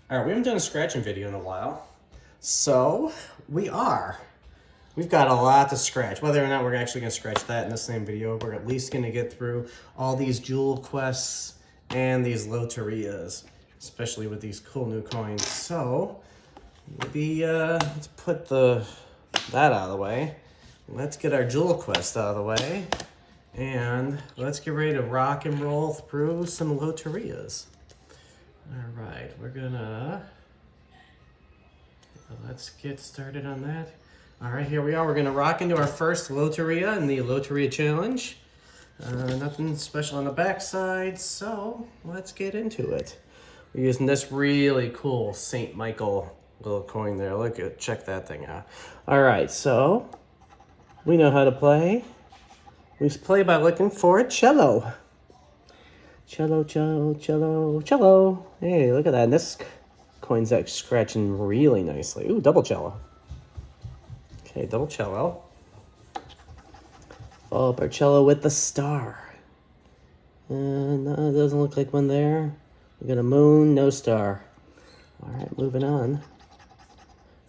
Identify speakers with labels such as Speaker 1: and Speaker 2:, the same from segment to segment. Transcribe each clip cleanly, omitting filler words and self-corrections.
Speaker 1: All right, we haven't done a scratching video in a while. So, we've got a lot to scratch. Whether or not we're actually going to scratch that in the same video, we're at least going to get through all these jewel quests and these loterias, especially with these cool new coins. So, maybe let's put that out of the way. Let's get our jewel quest out of the way. And let's get ready to rock and roll through some loterias. All right, let's get started on that. All right, here we are. We're gonna rock into our first Loteria in the Loteria Challenge. Nothing special on the back side, so let's get into it. We're using this really cool St. Michael little coin there. Check that thing out. All right, so we know how to play. We play by looking for a cello. Cello, cello, cello, cello. Hey, look at that. And this coin's like scratching really nicely. Ooh, double cello. Okay, double cello. Follow up our cello with the star. No, it doesn't look like one there. We got a moon, no star. All right, moving on.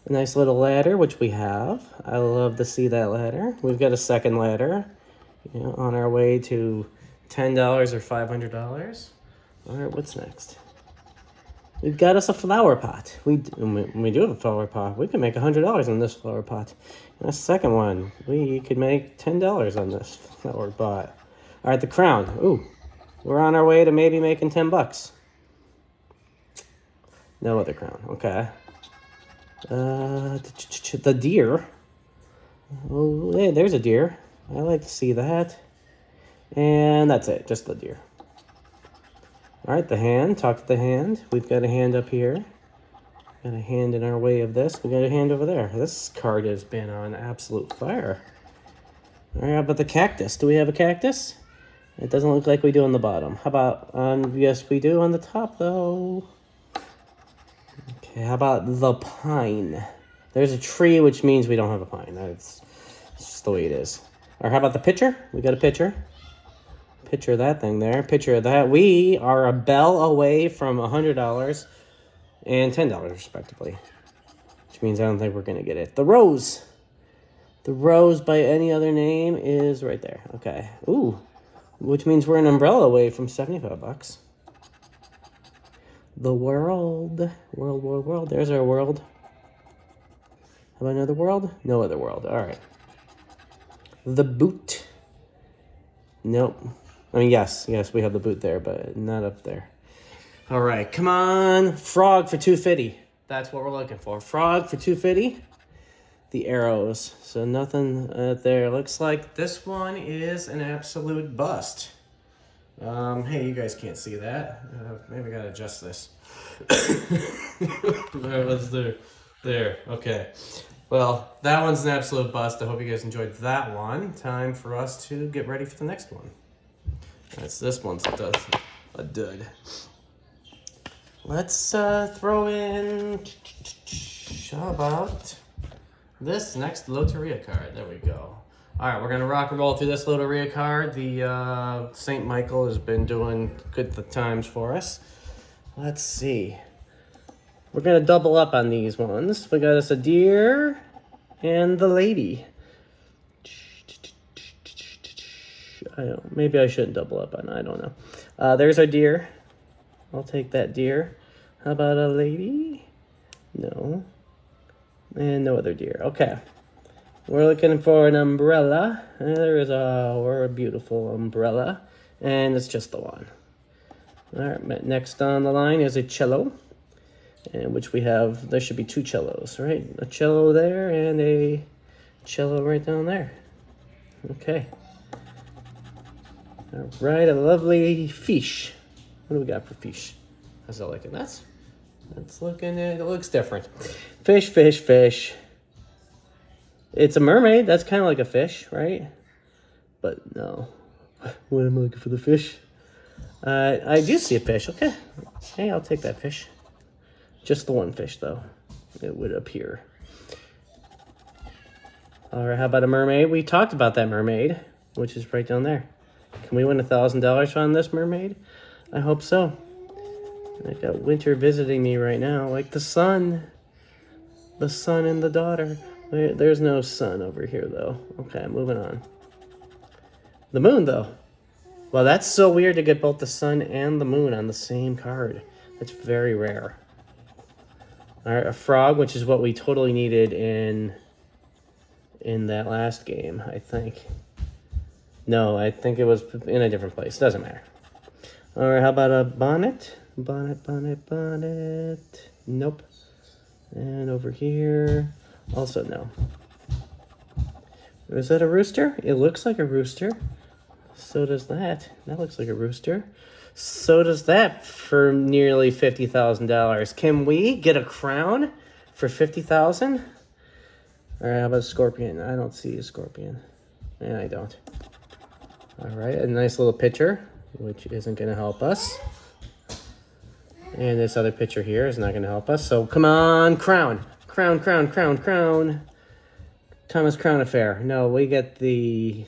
Speaker 1: A nice little ladder, which we have. I love to see that ladder. We've got a second ladder, on our way to $10 or $500. All right, what's next? We've got us a flower pot. We do have a flower pot. We can make $100 on this flower pot. And a second one, we could make $10 on this flower pot. All right, the crown. Ooh, we're on our way to maybe making 10 bucks. No other crown. Okay. The deer. Oh, hey, there's a deer. I like to see that. And that's it, just the deer. All right, the hand, talk to the hand. We've got a hand up here. Got a hand in our way of this. We got a hand over there. This card has been on absolute fire. All right, how about the cactus? Do we have a cactus? It doesn't look like we do on the bottom. How about, yes, we do on the top though. Okay, how about the pine? There's a tree, which means we don't have a pine. That's just the way it is. All right, how about the pitcher? We got a pitcher. Picture that thing there. Picture that. We are a bell away from $100 and $10 respectively, which means I don't think we're gonna get it. The rose. The rose by any other name is right there. Okay. Ooh, which means we're an umbrella away from 75 bucks. The world. World, world, world. There's our world. How about another world? No other world. All right. The boot. Nope. I mean, yes, we have the boot there, but not up there. All right, come on. Frog for 250. That's what we're looking for. Frog for 250. The arrows. So nothing there. Looks like this one is an absolute bust. Hey, you guys can't see that. Maybe I gotta adjust this. All right, let's do there. Okay. Well, that one's an absolute bust. I hope you guys enjoyed that one. Time for us to get ready for the next one. This one's a dud. Let's throw in, how about this next Loteria card? There we go. All right, we're gonna rock and roll through this Loteria card. The St. Michael has been doing good times for us. Let's see. We're gonna double up on these ones. We got us a deer and the lady. Maybe I shouldn't double up on. I don't know. There's our deer. I'll take that deer. How about a lady? No. And no other deer. Okay. We're looking for an umbrella. There is a beautiful umbrella, and it's just the one. All right. Next on the line is a cello. And which we have, there should be two cellos, right? A cello there and a cello right down there. Okay. All right, a lovely fish. What do we got for fish? How's that looking? That's looking, it looks different. Fish, fish, fish. It's a mermaid. That's kind of like a fish, right? But no. What am I looking for the fish? I do see a fish. Okay. Hey, I'll take that fish. Just the one fish, though, it would appear. All right, how about a mermaid? We talked about that mermaid, which is right down there. Can we win $1,000 on this mermaid? I hope so. I got winter visiting me right now, like the sun. The son and the daughter. There's no sun over here, though. Okay, moving on. The moon, though. Well, that's so weird to get both the sun and the moon on the same card. That's very rare. All right, a frog, which is what we totally needed in that last game, I think. No, I think it was in a different place. Doesn't matter. All right, how about a bonnet? Bonnet, bonnet, bonnet. Nope. And over here, also no. Is that a rooster? It looks like a rooster. So does that. That looks like a rooster. So does that for nearly $50,000. Can we get a crown for $50,000? All right, how about a scorpion? I don't see a scorpion. Yeah, I don't. All right, a nice little picture, which isn't going to help us. And this other picture here is not going to help us. So come on, crown. Crown, crown, crown, crown. Thomas Crown Affair. No, we get the...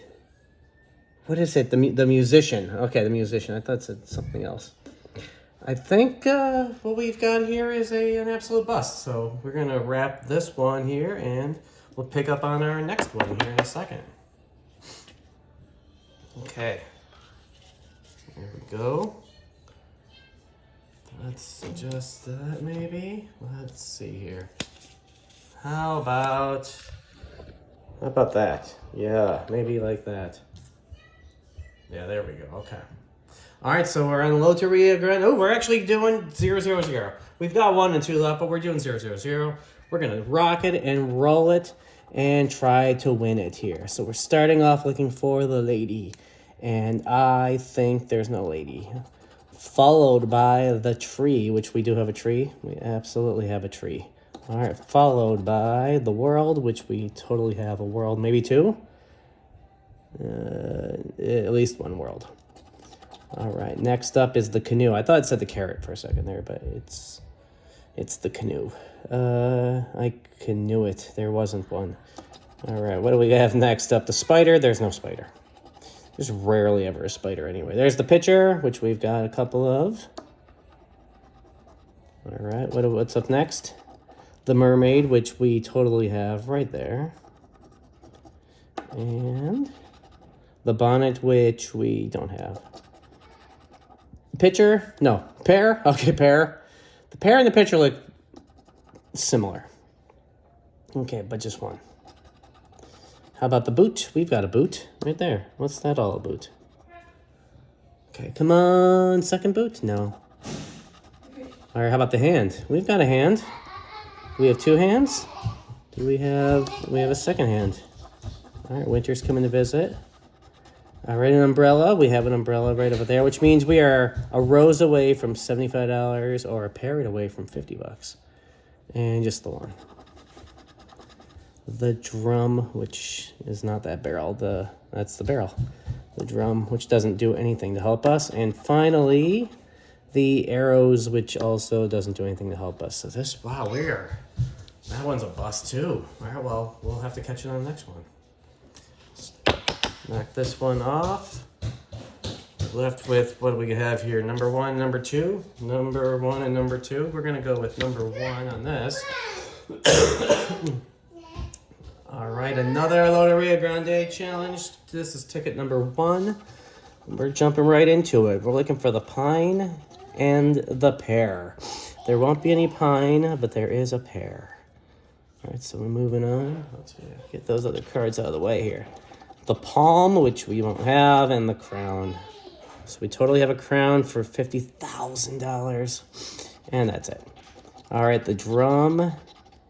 Speaker 1: What is it? The musician. Okay, the musician. I thought it said something else. I think what we've got here is an absolute bust. So we're going to wrap this one here, and we'll pick up on our next one here in a second. Okay. Here we go. Let's adjust that maybe. Let's see here. How about that? Yeah, maybe like that. Yeah, there we go. Okay. All right, so we're on Loteria Grand. Oh, we're actually doing 000. We've got 1 and 2 left, but we're doing 000. We're gonna rock it and roll it and try to win it here. So we're starting off looking for the lady, and I think there's no lady. Followed by the tree, which we do have a tree. We absolutely have a tree. All right, followed by the world, which we totally have a world, maybe 2. At least 1 world. All right, next up is the canoe. I thought it said the carrot for a second there, but it's the canoe. I knew it. There wasn't one. All right, what do we have next up? The spider. There's no spider. There's rarely ever a spider anyway. There's the pitcher, which we've got a couple of. All right, what's up next? The mermaid, which we totally have right there. And the bonnet, which we don't have. Pitcher? No. Pear? Okay, pear. The pear and the pitcher look similar. Okay, but just one. How about the boot? We've got a boot right there. What's that all about? Okay, come on. Second boot? No. All right, how about the hand? We've got a hand. We have 2 hands. We have a second hand. All right, winter's coming to visit. All right, an umbrella. We have an umbrella right over there, which means we are a rose away from $75 or a parrot away from $50. And just the one. The drum, which is not that barrel. That's the barrel. The drum, which doesn't do anything to help us. And finally, the arrows, which also doesn't do anything to help us. So this, wow, that one's a bust too. All right, well, we'll have to catch it on the next one. Knock this one off. Left with what do we have here? Number 1, number 2. Number 1 and number 2. We're gonna go with number 1 on this. All right, another Loteria Grande challenge. This is ticket number 1. We're jumping right into it. We're looking for the pine and the pear. There won't be any pine, but there is a pear. All right, so we're moving on. Let's get those other cards out of the way here. The palm, which we won't have, and the crown. So we totally have a crown for $50,000. And that's it. All right, the drum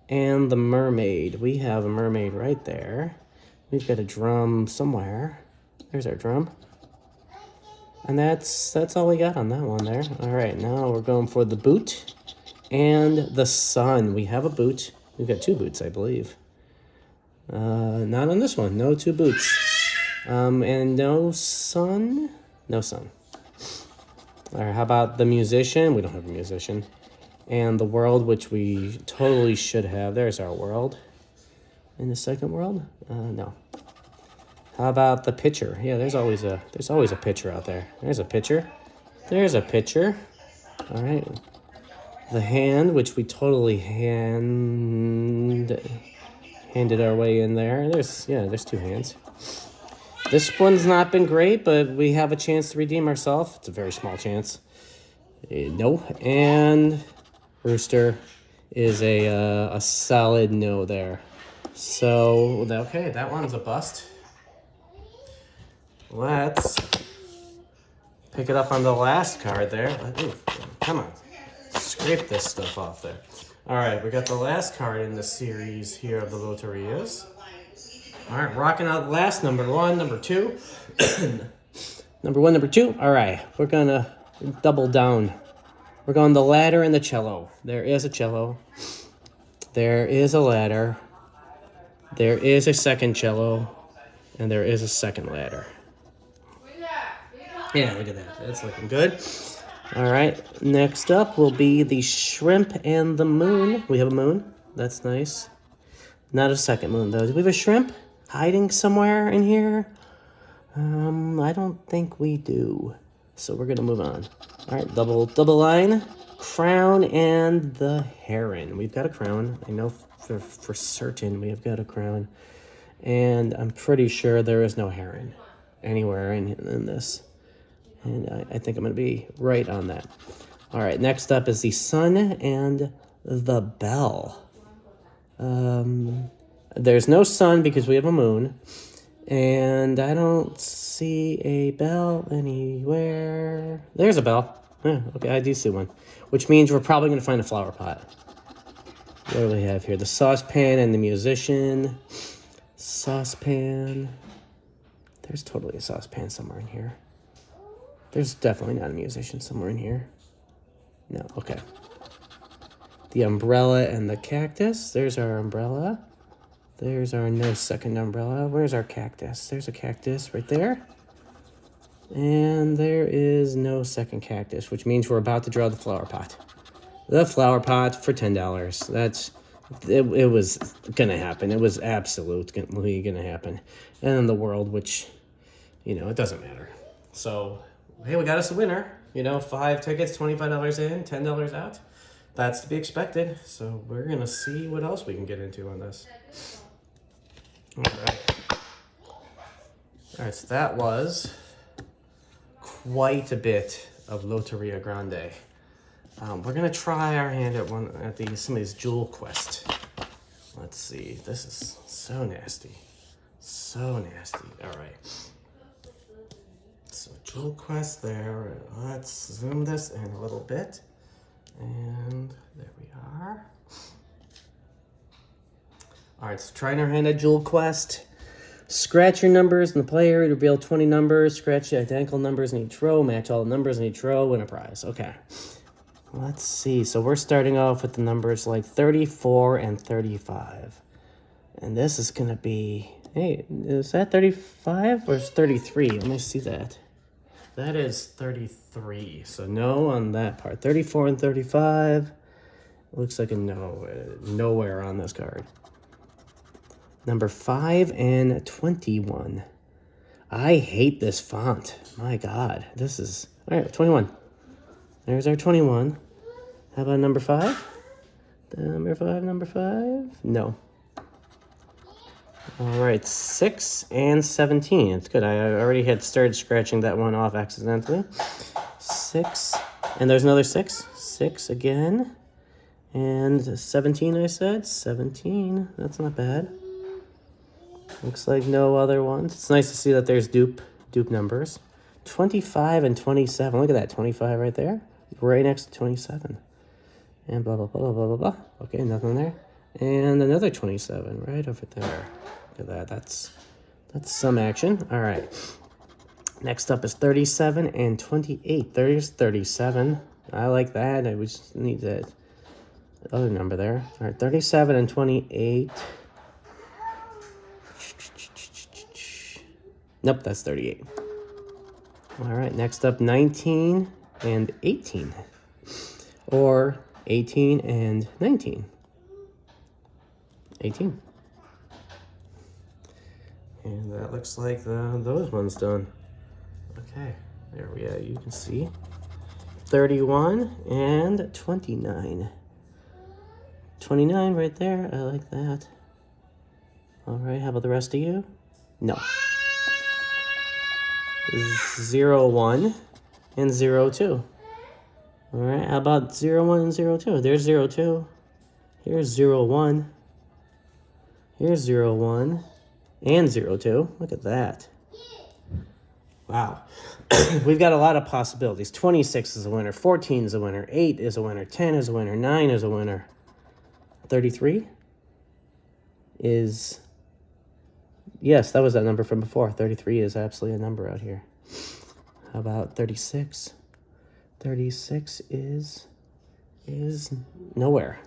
Speaker 1: and the mermaid. We have a mermaid right there. We've got a drum somewhere. There's our drum. And that's all we got on that one there. All right, now we're going for the boot and the sun. We have a boot. We've got 2 boots, I believe. Not on this one. No 2 boots. And no sun. No sun. All right, how about the musician? We don't have a musician. And the world, which we totally should have. There's our world. In the second world? No. How about the pitcher? Yeah, there's always a pitcher out there. There's a pitcher. There's a pitcher. All right. The hand, which we totally handed our way in there. There's 2 hands. This one's not been great, but we have a chance to redeem ourselves. It's a very small chance. No. And Rooster is a solid no there. So, okay, that one's a bust. Let's pick it up on the last card there. Ooh, come on. Scrape this stuff off there. All right, we got the last card in the series here of the Loterias. All right, rocking out the last number 1, number 2. Number 1, number 2. All right, we're gonna double down. We're going the ladder and the cello. There is a cello. There is a ladder. There is a second cello. And there is a second ladder. Yeah, look at that. That's looking good. All right, next up will be the shrimp and the moon. We have a moon. That's nice. Not a second moon, though. Do we have a shrimp hiding somewhere in here? I don't think we do. So we're going to move on. All right, double line. Crown and the heron. We've got a crown. I know for certain we have got a crown. And I'm pretty sure there is no heron anywhere in this. And I think I'm going to be right on that. All right, next up is the sun and the bell. There's no sun because we have a moon. And I don't see a bell anywhere. There's a bell. Yeah, okay, I do see one. Which means we're probably going to find a flower pot. What do we have here? The saucepan and the musician. Saucepan. There's totally a saucepan somewhere in here. There's definitely not a musician somewhere in here. No, okay. The umbrella and the cactus. There's our umbrella. There's our no second umbrella. Where's our cactus? There's a cactus right there. And there is no second cactus, which means we're about to draw the flower pot. The flower pot for $10. It was gonna happen. It was absolutely gonna happen. And in the world, which, it doesn't matter. So, hey, we got us a winner. 5 tickets, $25 in, $10 out. That's to be expected. So we're gonna see what else we can get into on this. All right, so that was quite a bit of Loteria Grande. We're gonna try our hand at some of these jewel quest. Let's see. This is so nasty, so nasty. All right. So jewel quest there. Let's zoom this in a little bit, and there we are. All right. So trying our hand at jewel quest. Scratch your numbers in the player, reveal 20 numbers, scratch the identical numbers in each row, match all the numbers in each row, win a prize. Okay. Let's see. So we're starting off with the numbers like 34 and 35. And this is going to be, hey, is that 35 or is 33? Let me see that. That is 33. So no on that part. 34 and 35. Looks like a no. Nowhere on this card. Number 5 and 21. I hate this font. My God. This is... All right, 21. There's our 21. How about number 5? Number 5? No. All right, 6 and 17. It's good. I already had started scratching that one off accidentally. 6. And there's another 6. 6 again. And 17, I said. 17. That's not bad. Looks like no other ones. It's nice to see that there's dupe numbers. 25 and 27. Look at that, 25 right there. Right next to 27. And blah, blah, blah, blah, blah, blah. Okay, nothing there. And another 27 right over there. Look at that. That's some action. All right. Next up is 37 and 28. There's 37. I like that. I just need that other number there. All right, 37 and 28. Nope, that's 38. All right, next up, 19 and 18. Or 18 and 19. 18. And that looks like those ones done. Okay, there we are. You can see. 31 and 29. 29 right there. I like that. All right, how about the rest of you? No. 0, 1 and 0, 2. All right, how about 0, 1 and 0, 2? There's 0, 2. Here's 0, 1. Here's 0, 1 and 0, 2. Look at that. Wow. We've got a lot of possibilities. 26 is a winner. 14 is a winner. 8 is a winner. 10 is a winner. 9 is a winner. 33 is... Yes, that was that number from before. 33 is absolutely a number out here. How about 36? 36 is nowhere.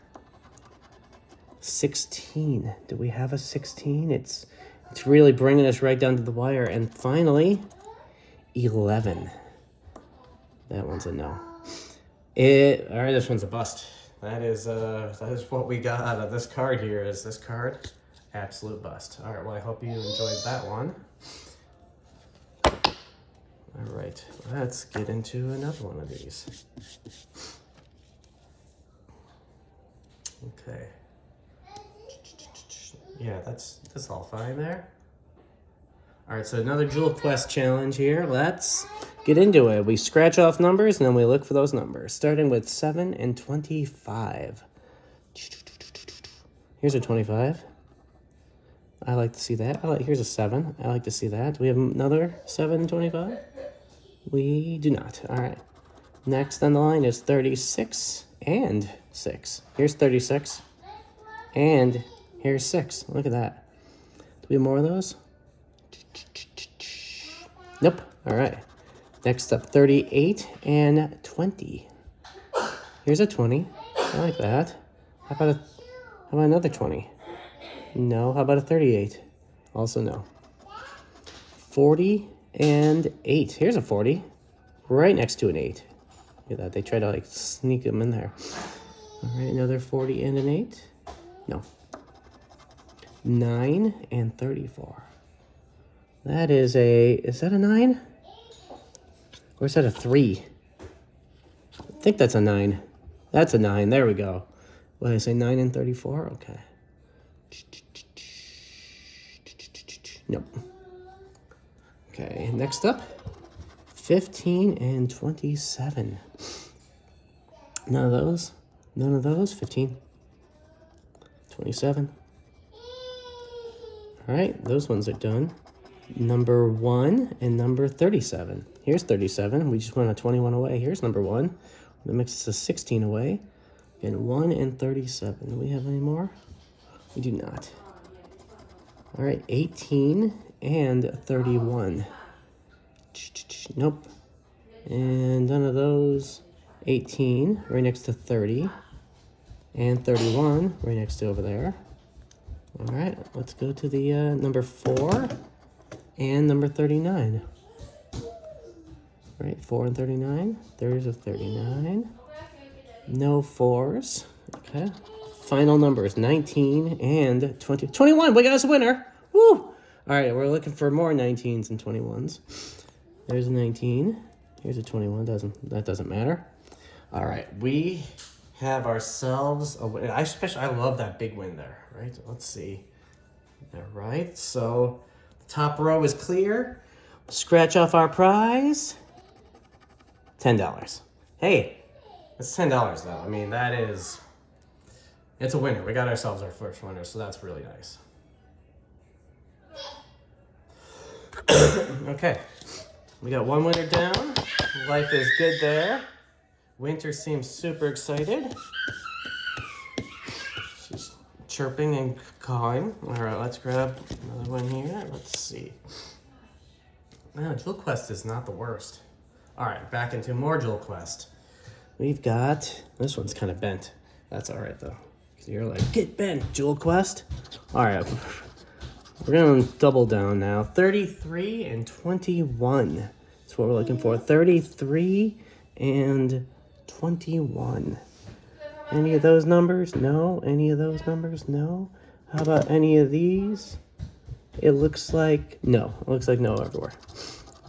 Speaker 1: 16. Do we have a 16? It's really bringing us right down to the wire. And finally, 11. That one's a no. All right, this one's a bust. That is what we got out of this card here. Is this card absolute bust? All right, well, I hope you enjoyed that one. All right, let's get into another one of these. Okay. Yeah, that's all fine there. All right, so another Jewel Quest challenge here. Let's get into it. We scratch off numbers, and then we look for those numbers, starting with 7 and 25. Here's a 25. I like to see that. Here's a 7. I like to see that. Do we have another 7 and 25? We do not. All right. Next on the line is 36 and 6. Here's 36. And here's 6. Look at that. Do we have more of those? Nope. All right. Next up, 38 and 20. Here's a 20. I like that. How about another 20? No. How about a 38? Also no. 40 and 8. Here's a 40. Right next to an 8. Look at that. They try to like sneak them in there. All right. Another 40 and an 8. No. 9 and 34. That is that a 9? Or is that a 3? I think that's a 9. That's a 9. There we go. What did I say, 9 and 34? Okay. Nope. Okay, next up, 15 and 27. None of those. None of those. 15. 27. All right, those ones are done. Number 1 and number 37. Here's 37. We just went a 21 away. Here's number 1. That makes us a 16 away. And 1 and 37. Do we have any more? We do not. All right, 18 and 31. Nope. And none of those. 18, right next to 30. And 31, right next to over there. All right, let's go to the number 4 and number 39. Right, 4 and 39. There's a 39. No 4s. Okay. Final numbers, 19 and 20. 21, we got us a winner. Woo! All right, we're looking for more 19s and 21s. There's a 19. Here's a 21. That doesn't matter. All right, we have ourselves a win. I love that big win there, right? Let's see. All right, so the top row is clear. Scratch off our prize. $10. Hey, it's $10 though. I mean, it's a winner. We got ourselves our first winner, so that's really nice. Okay, we got one winner down. Life is good there. Winter seems super excited. She's chirping and cawing. All right, let's grab another one here. Let's see. No, Jewel Quest is not the worst. All right, back into more Jewel Quest. We've got, this one's kind of bent. That's all right though. Because you're like, get bent, Jewel Quest. All right, we're gonna double down now. 33 and 21. That's what we're looking for. 33 and 21. Any of those numbers? No. Any of those numbers? No. How about any of these? It looks like no. It looks like no everywhere.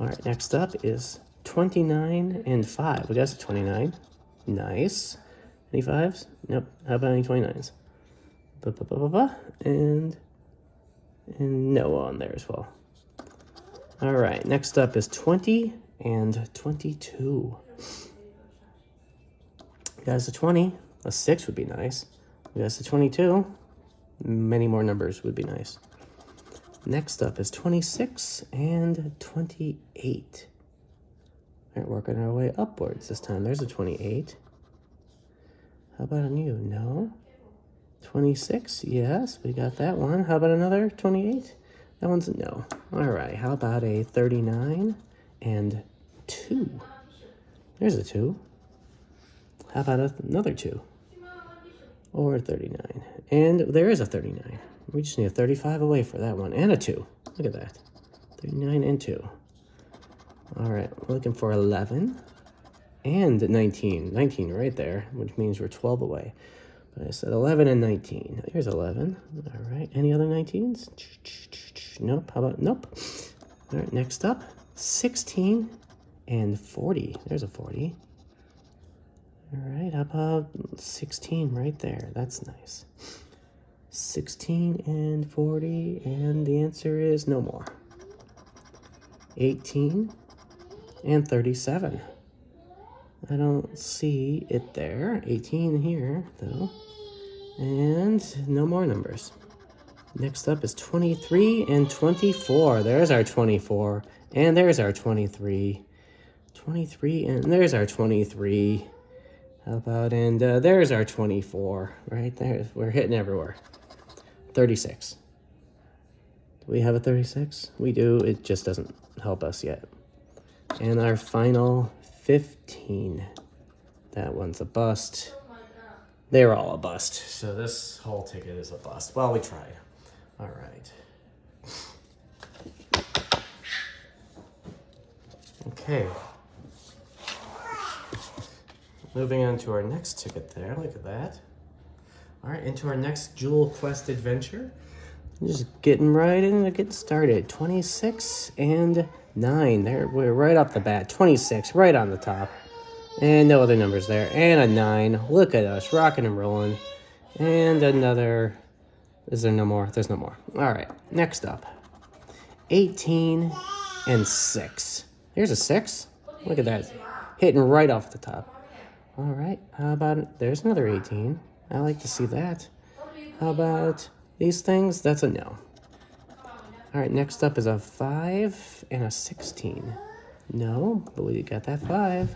Speaker 1: All right, next up is 29 and 5. Well, that's a 29. Nice. Any 5s? Nope. How about any 29s? And no on there as well. All right, next up is 20 and 22. Guys, a 20, a 6 would be nice. Guys, a 22, many more numbers would be nice. Next up is 26 and 28. All right, working our way upwards this time. There's a 28. How about on you? No. 26, yes, we got that one. How about another 28? That one's a no. All right, how about a 39 and 2? There's a 2. How about another 2? Or a 39. And there is a 39. We just need a 35 away for that one. And a 2. Look at that. 39 and 2. All right, we're looking for 11 and 19. 19 right there, which means we're 12 away. But I said 11 and 19. Here's 11. All right, any other 19s? Nope, how about, nope. All right, next up, 16 and 40. There's a 40. All right, how about 16 right there? That's nice. 16 and 40, and the answer is no more. 18 and 37. I don't see it there. 18 here, though. And no more numbers. Next up is 23 and 24. There's our 24. And there's our 23. 23, and there's our 23. How about, and there's our 24. Right there. We're hitting everywhere. 36. Do we have a 36? We do. It just doesn't help us yet. And our final 15. That one's a bust. They were all a bust. So this whole ticket is a bust. Well, we tried. All right. Okay. Moving on to our next ticket there. Look at that. All right, into our next Jewel Quest adventure. Just getting right in and getting started. 26 and 9. There, we're right off the bat. 26, right on the top. And no other numbers there. And a 9. Look at us, rocking and rolling. And another. Is there no more? There's no more. All right, next up. 18 and 6. Here's a 6. Look at that. Hitting right off the top. All right, how about, there's another 18. I like to see that. How about these things? That's a no. All right, next up is a 5 and a 16. No, but we got that 5.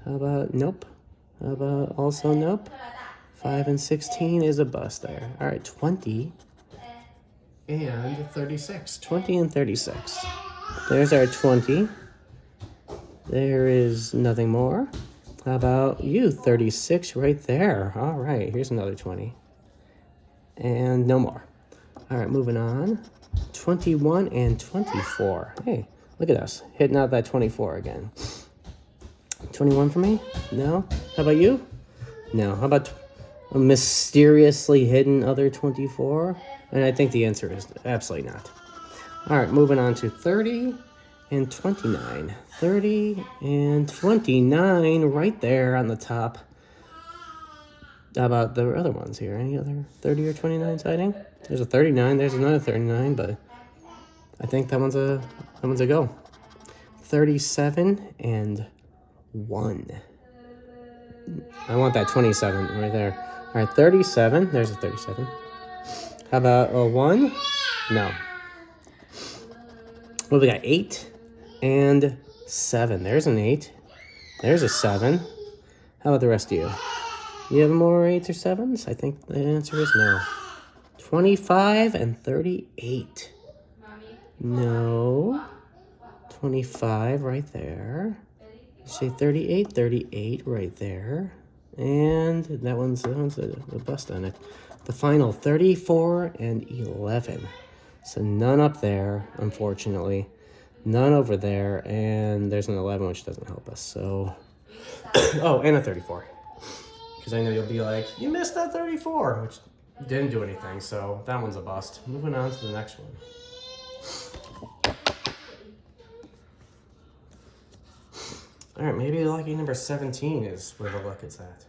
Speaker 1: How about, nope. How about also nope? 5 and 16 is a bust there. All right, 20 and 36. 20 and 36. There's our 20. There is nothing more. How about you? 36 right there. All right, here's another 20. And no more. All right, moving on. 21 and 24. Hey, look at us. Hitting out that 24 again. 21 for me? No? How about you? No. How about a mysteriously hidden other 24? And I think the answer is absolutely not. All right, moving on to 30 and 29. 30 and 29 right there on the top. How about the other ones here? Any other 30 or 29 sighting? There's a 39. There's another 39, but I think that one's a go. 37 and 1. I want that 27 right there. All right, 37. There's a 37. How about a 1? No. Well, we got 8 and 7. There's an 8. There's a 7. How about the rest of you? You have more 8s or 7s? I think the answer is no. 25 and 38. No. 25 right there. Say 38, 38 right there. And that one's a bust on it. The final 34 and 11. So none up there, unfortunately. None over there. And there's an 11, which doesn't help us. So, oh, and a 34. Because I know you'll be like, you missed that 34, which didn't do anything. So that one's a bust. Moving on to the next one. All right, maybe lucky number 17 is where the luck is at.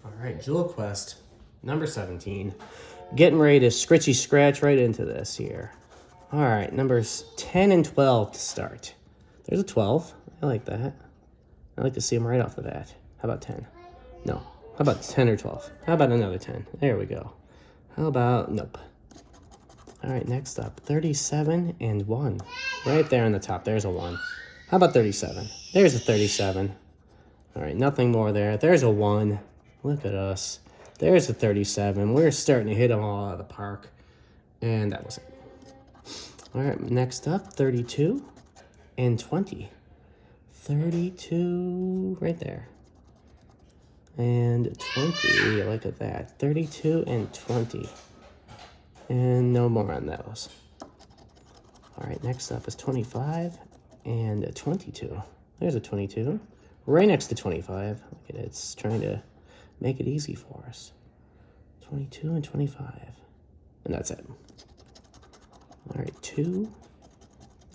Speaker 1: All right, Jewel Quest, number 17. Getting ready to scritchy scratch right into this here. All right, numbers 10 and 12 to start. There's a 12. I like that. I like to see them right off the bat. How about 10? No. How about 10 or 12? How about another 10? There we go. How about, nope. All right, next up, 37 and 1. Right there on the top, there's a 1. How about 37? There's a 37. All right, nothing more there. There's a 1. Look at us. There's a 37. We're starting to hit them all out of the park. And that was it. All right, next up, 32 and 20. 32 right there. And 20, look at that. 32 and 20. And no more on those. All right, next up is 25 and 22. There's a 22. Right next to 25. Look at it, it's trying to make it easy for us. 22 and 25. And that's it. All right, 2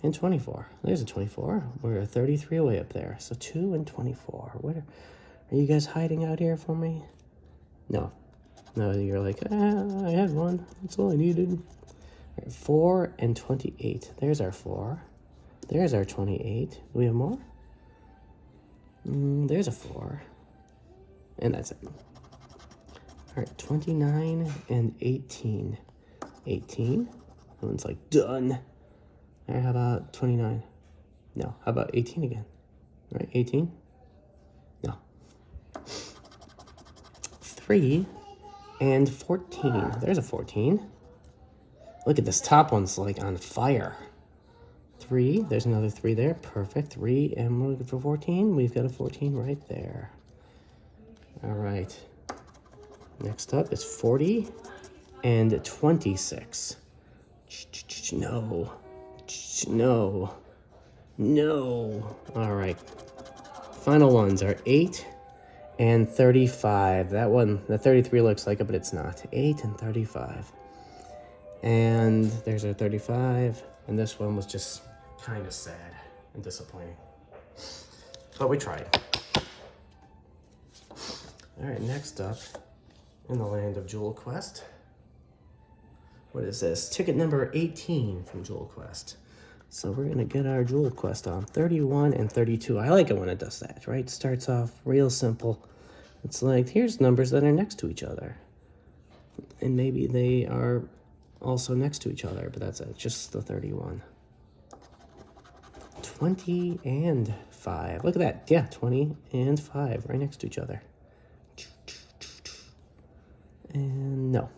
Speaker 1: and 24. There's a 24. We're 33 away up there. So 2 and 24. What are you guys hiding out here for me? No. No, you're like, I had one. That's all I needed. All right, 4 and 28. There's our 4. There's our 28. Do we have more? There's a 4. And that's it. All right, 29 and 18. 18. That one's like, done. All right, how about 29? No, how about 18 again? All right, 18? No. 3 and 14. There's a 14. Look at this top one's like on fire. 3, there's another 3 there. Perfect. 3, and we're looking for 14. We've got a 14 right there. All right. Next up is 40 and 26. No. No. No. All right. Final ones are 8 and 35. That one, the 33 looks like it, but it's not. 8 and 35. And there's our 35. And this one was just kind of sad and disappointing. But we tried. All right, next up, in the land of Jewel Quest. What is this? Ticket number 18 from Jewel Quest. So we're going to get our Jewel Quest on. 31 and 32. I like it when it does that, right? Starts off real simple. It's like, here's numbers that are next to each other. And maybe they are also next to each other, but that's it. Just the 31. 20 and 5. Look at that. Yeah, 20 and 5 right next to each other. And no.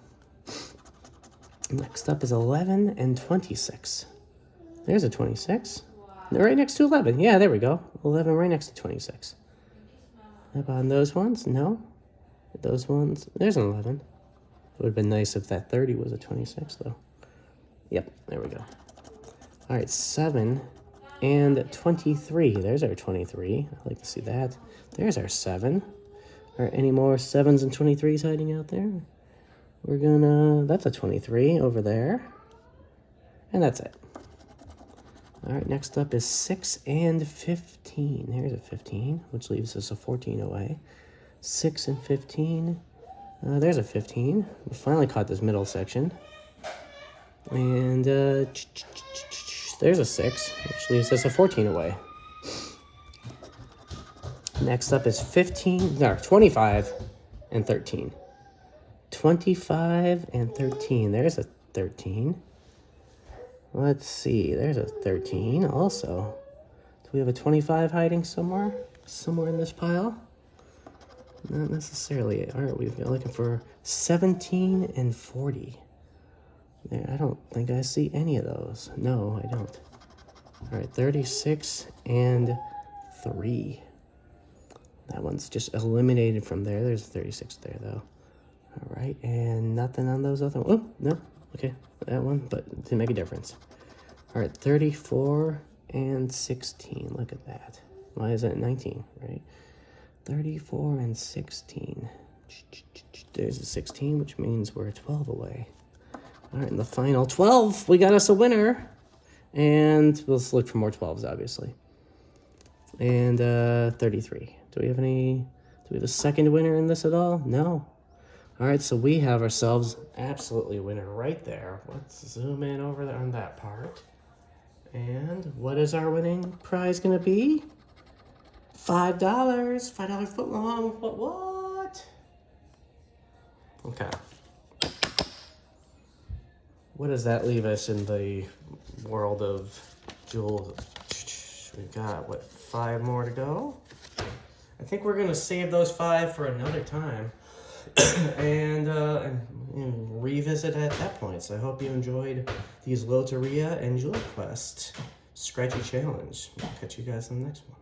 Speaker 1: Next up is 11 and 26. There's a 26. They're right next to 11. Yeah, there we go. 11 right next to 26. How about those ones? No. Those ones. There's an 11. It would have been nice if that 30 was a 26, though. Yep, there we go. All right, 7 and 23. There's our 23. I'd like to see that. There's our 7. Are any more 7s and 23s hiding out there? We're gonna, that's a 23 over there. And that's it. All right, next up is 6 and 15. There's a 15, which leaves us a 14 away. 6 and 15. There's a 15. We finally caught this middle section. And there's a 6, which leaves us a 14 away. Next up is 25 and 13. 25 and 13. There's a 13. Let's see. There's a 13 also. Do we have a 25 hiding somewhere? Somewhere in this pile? Not necessarily. All right, we've got looking for 17 and 40. There, I don't think I see any of those. No, I don't. All right, 36 and 3. That one's just eliminated from there. There's a 36 there, though. All right, and nothing on those other ones. Oh, no. Okay, that one, but it didn't make a difference. All right, 34 and 16. Look at that. Why is that 19, right? 34 and 16. There's a 16, which means we're 12 away. All right, in the final 12, we got us a winner. And let's look for more 12s, obviously. And 33. Do we have a second winner in this at all? No. All right, so we have ourselves absolutely a winner right there. Let's zoom in over there on that part. And what is our winning prize gonna be? $5. $5 foot long. What? Okay. What does that leave us in the world of jewels? We've got, what, 5 more to go? I think we're going to save those 5 for another time and revisit at that point. So I hope you enjoyed these Loteria and Jewel Quest Scratchy Challenge. I'll catch you guys in the next one.